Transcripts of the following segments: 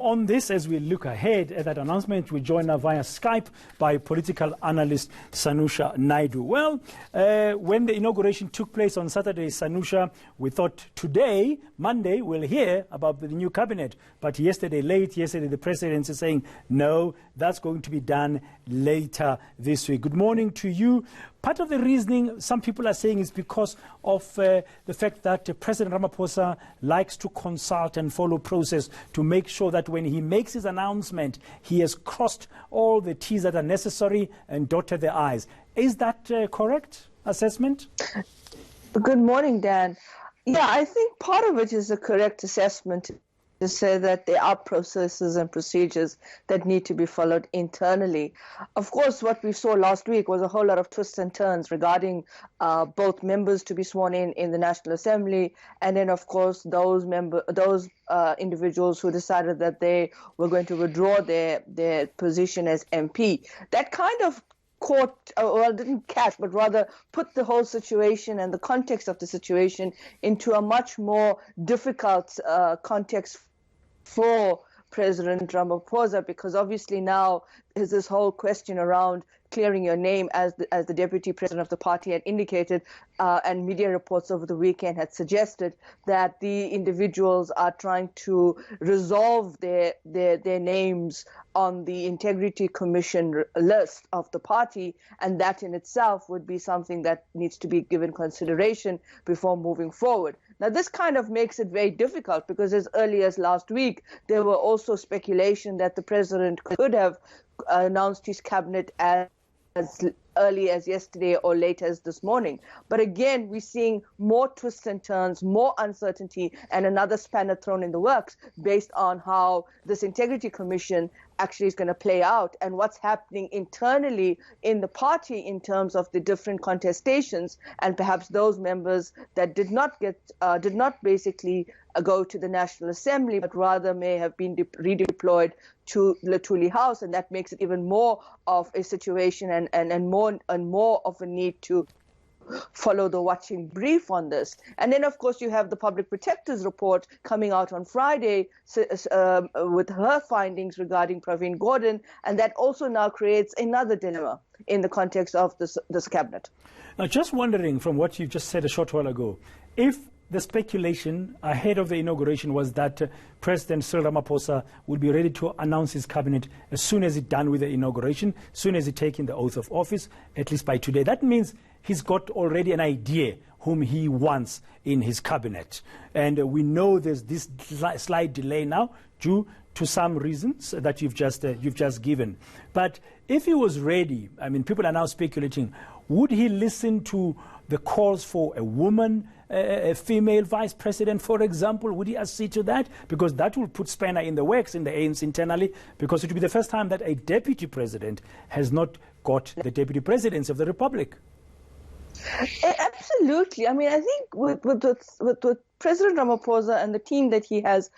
On this, as we look ahead at that announcement, we join now via Skype by political analyst Sanusha Naidu. Well, when the inauguration took place on Saturday, Sanusha, we thought today, Monday, we'll hear about the new cabinet. But yesterday, the president is saying, no, that's going to be done later this week. Good morning to you. Part of the reasoning, some people are saying, is because of the fact that President Ramaphosa likes to consult and follow process to make sure that when he makes his announcement, he has crossed all the T's that are necessary and dotted the I's. Is that correct assessment? Good morning, Dan. Yeah, I think part of it is a correct assessment to say that there are processes and procedures that need to be followed internally. Of course, what we saw last week was a whole lot of twists and turns regarding both members to be sworn in the National Assembly, and then, of course, those individuals who decided that they were going to withdraw their position as MP. That kind of didn't catch, but rather put the whole situation and the context of the situation into a much more difficult context for President Ramaphosa, because obviously now there's this whole question around clearing your name, as the deputy president of the party had indicated, and media reports over the weekend had suggested that the individuals are trying to resolve their names on the Integrity Commission list of the party, and that in itself would be something that needs to be given consideration before moving forward. Now, this kind of makes it very difficult because as early as last week, there were also speculation that the president could have announced his cabinet as early as yesterday or late as this morning. But again, we're seeing more twists and turns, more uncertainty, and another spanner thrown in the works based on how this Integrity Commission actually is going to play out and what's happening internally in the party in terms of the different contestations, and perhaps those members that did not basically go to the National Assembly, but rather may have been redeployed to Latuli House, and that makes it even more of a situation and more of a need to follow the watching brief on this. And then, of course, you have the Public Protector's report coming out on Friday with her findings regarding Pravin Gordhan, and that also now creates another dilemma in the context of this cabinet. Now, just wondering from what you just said a short while ago, if the speculation ahead of the inauguration was that President Cyril Ramaphosa would be ready to announce his cabinet as soon as he's done with the inauguration, as soon as he's taken the oath of office, at least by today. That means he's got already an idea whom he wants in his cabinet. And we know there's this slight delay now due to some reasons that you've just given. But if he was ready, I mean, people are now speculating, would he listen to the calls for a woman, a female vice president, for example? Would he accede to that? Because that will put spanner in the works in the ANC internally, because it will be the first time that a deputy president has not got the deputy presidency of the republic. Absolutely. I mean, I think with President Ramaphosa and the team that he has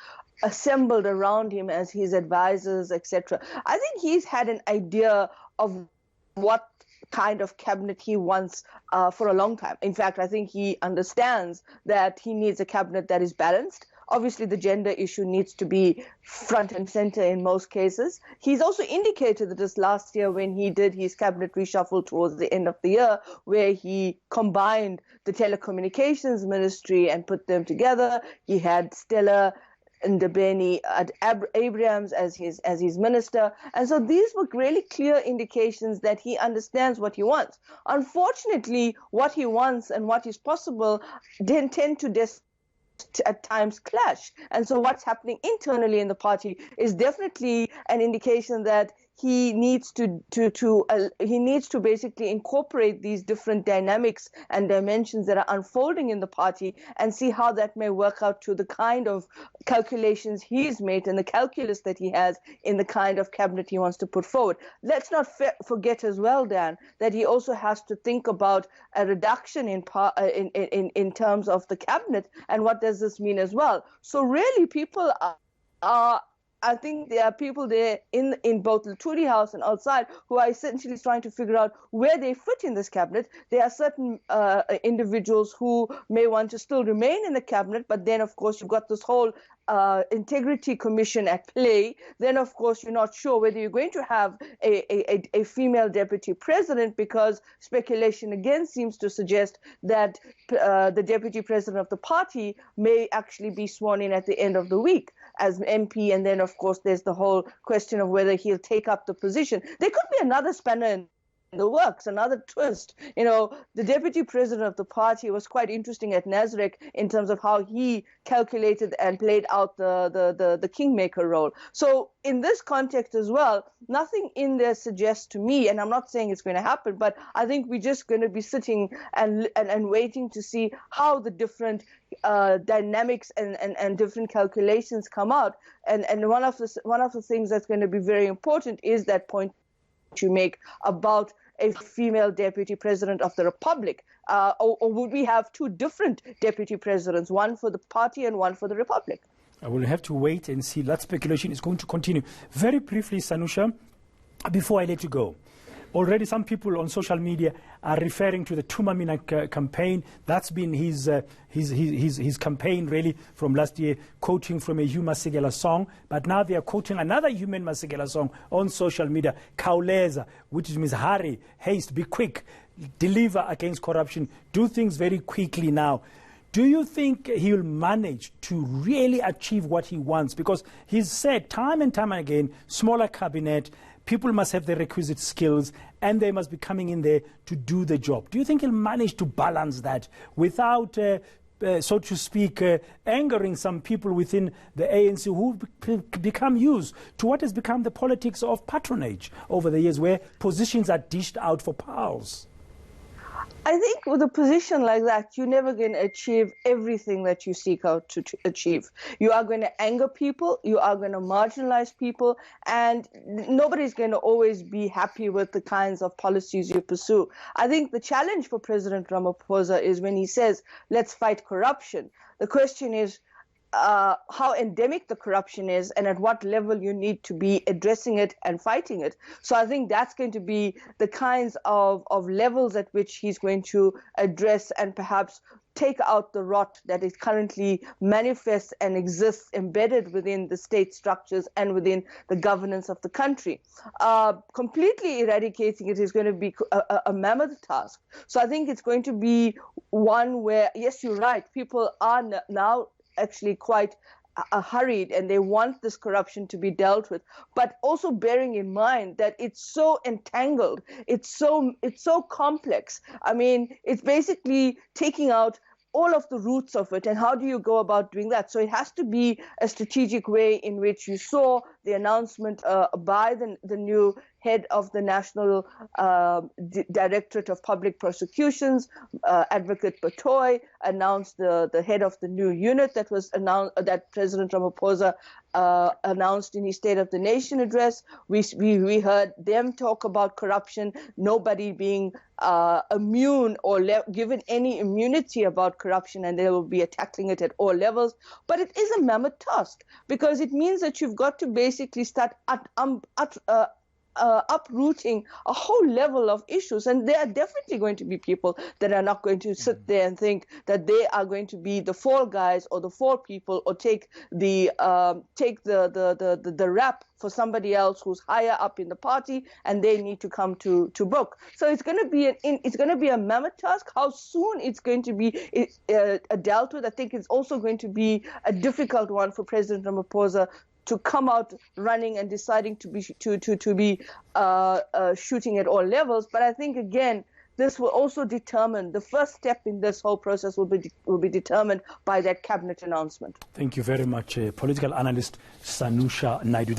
assembled around him as his advisors, etc., I think he's had an idea of what kind of cabinet he wants for a long time. In fact, I think he understands that he needs a cabinet that is balanced. Obviously, the gender issue needs to be front and center in most cases. He's also indicated that this last year when he did his cabinet reshuffle towards the end of the year, where he combined the telecommunications ministry and put them together, he had Stella Ndabeni Abrahams as his minister. And so these were really clear indications that he understands what he wants. Unfortunately, what he wants and what is possible then tend to at times clash. And so what's happening internally in the party is definitely an indication that he needs to basically incorporate these different dynamics and dimensions that are unfolding in the party and see how that may work out to the kind of calculations he's made and the calculus that he has in the kind of cabinet he wants to put forward. Let's not forget as well, Dan, that he also has to think about a reduction in terms of the cabinet, and what does this mean as well. So really, people are I think there are people there in both the Turi House and outside who are essentially trying to figure out where they fit in this cabinet. There are certain individuals who may want to still remain in the cabinet, but then, of course, you've got this whole integrity commission at play. Then, of course, you're not sure whether you're going to have a female deputy president, because speculation again seems to suggest that the deputy president of the party may actually be sworn in at the end of the week as MP. And then, of course, there's the whole question of whether he'll take up the position. There could be another spanner in the works, another twist. You know, the deputy president of the party was quite interesting at Nasrec in terms of how he calculated and played out the kingmaker role. So in this context as well, nothing in there suggests to me, and I'm not saying it's going to happen, but I think we're just going to be sitting and waiting to see how the different dynamics and different calculations come out. And one of the things that's going to be very important is that point you make about a female deputy president of the republic, or would we have two different deputy presidents, one for the party and one for the republic? I will have to wait and see. That speculation is going to continue. Very briefly, Sanusha, before I let you go, already some people on social media are referring to the Tumamina campaign. That's been his campaign really from last year, quoting from a Hugh Masekela song. But now they are quoting another Hugh Masekela song on social media, Kauleza, which means hurry, haste, be quick, deliver against corruption, do things very quickly now. Do you think he'll manage to really achieve what he wants? Because he's said time and time again, smaller cabinet, people must have the requisite skills, and they must be coming in there to do the job. Do you think he'll manage to balance that without, so to speak, angering some people within the ANC who've become used to what has become the politics of patronage over the years, where positions are dished out for pals? I think with a position like that, you're never going to achieve everything that you seek out to achieve. You are going to anger people, you are going to marginalize people, and nobody's going to always be happy with the kinds of policies you pursue. I think the challenge for President Ramaphosa is when he says, let's fight corruption. The question is, how endemic the corruption is and at what level you need to be addressing it and fighting it. So I think that's going to be the kinds of levels at which he's going to address and perhaps take out the rot that is currently manifests and exists embedded within the state structures and within the governance of the country. Completely eradicating it is going to be a mammoth task. So I think it's going to be one where, yes, you're right, people are now actually quite hurried and they want this corruption to be dealt with, but also bearing in mind that it's so entangled, it's so complex. I mean, it's basically taking out all of the roots of it, and how do you go about doing that? So it has to be a strategic way in which you saw the announcement by the new head of the National Directorate of Public Prosecutions, Advocate Batoy, announced the head of the new unit that was announced, that President Ramaphosa announced in his State of the Nation address. We heard them talk about corruption, nobody being immune or given any immunity about corruption, and they will be tackling it at all levels. But it is a mammoth task, because it means that you've got to basically start uprooting a whole level of issues, and there are definitely going to be people that are not going to sit there and think that they are going to be the fall guys or the fall people, or take the rap for somebody else who's higher up in the party, and they need to come to book. So it's going to be a mammoth task. How soon it's going to be dealt with, I think it's also going to be a difficult one for President Ramaphosa to come out running and deciding to be shooting at all levels. But I think, again, this will also determine, the first step in this whole process will be determined by that cabinet announcement. Thank you very much, political analyst Sanusha Naidu.